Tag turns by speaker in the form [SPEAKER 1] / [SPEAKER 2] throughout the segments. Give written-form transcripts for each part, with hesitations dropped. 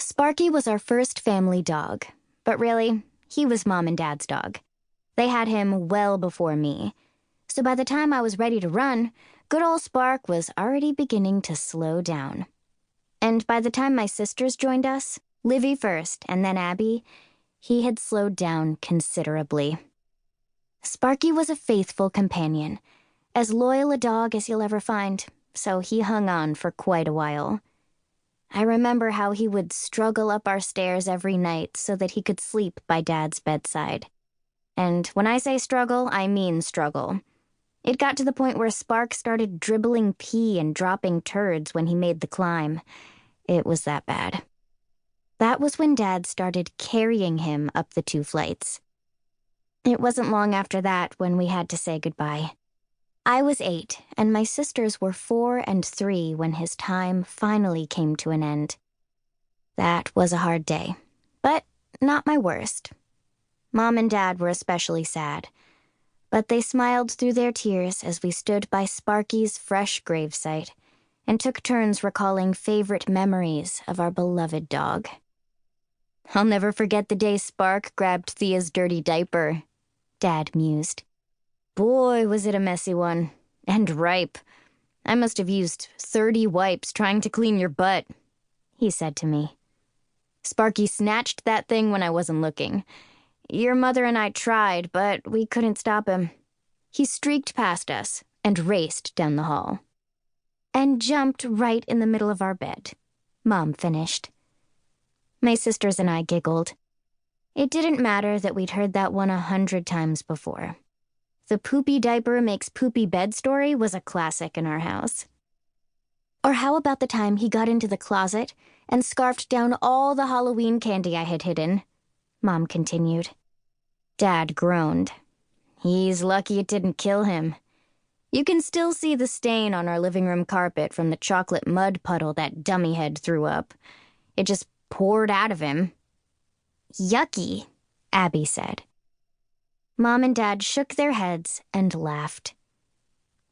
[SPEAKER 1] Sparky was our first family dog, but really, he was Mom and Dad's dog. They had him well before me. So by the time I was ready to run, good old Spark was already beginning to slow down. And by the time my sisters joined us, Livy first and then Abby, he had slowed down considerably. Sparky was a faithful companion, as loyal a dog as you'll ever find, so he hung on for quite a while. I remember how he would struggle up our stairs every night so that he could sleep by Dad's bedside. And when I say struggle, I mean struggle. It got to the point where Spark started dribbling pee and dropping turds when he made the climb. It was that bad. That was when Dad started carrying him up the 2 flights. It wasn't long after that when we had to say goodbye. I was 8, and my sisters were 4 and 3 when his time finally came to an end. That was a hard day, but not my worst. Mom and Dad were especially sad, but they smiled through their tears as we stood by Sparky's fresh gravesite and took turns recalling favorite memories of our beloved dog. I'll never forget the day Spark grabbed Thea's dirty diaper, Dad mused. Boy, was it a messy one. And ripe. I must have used 30 wipes trying to clean your butt, he said to me. Sparky snatched that thing when I wasn't looking. Your mother and I tried, but we couldn't stop him. He streaked past us and raced down the hall. And jumped right in the middle of our bed, Mom finished. My sisters and I giggled. It didn't matter that we'd heard that one 100 times before. The poopy diaper makes poopy bed story was a classic in our house. Or how about the time he got into the closet and scarfed down all the Halloween candy I had hidden? Mom continued. Dad groaned. He's lucky it didn't kill him. You can still see the stain on our living room carpet from the chocolate mud puddle that dummyhead threw up. It just poured out of him. Yucky, Abby said. Mom and Dad shook their heads and laughed.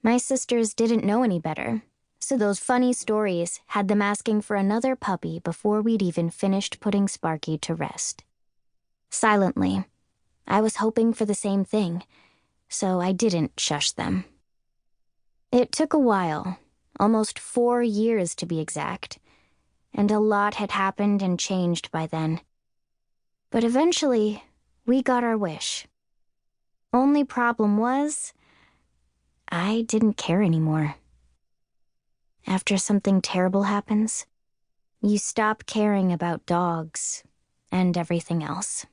[SPEAKER 1] My sisters didn't know any better, so those funny stories had them asking for another puppy before we'd even finished putting Sparky to rest. Silently, I was hoping for the same thing, so I didn't shush them. It took a while, almost 4 years to be exact, and a lot had happened and changed by then. But eventually, we got our wish. Only problem was, I didn't care anymore. After something terrible happens, you stop caring about dogs and everything else.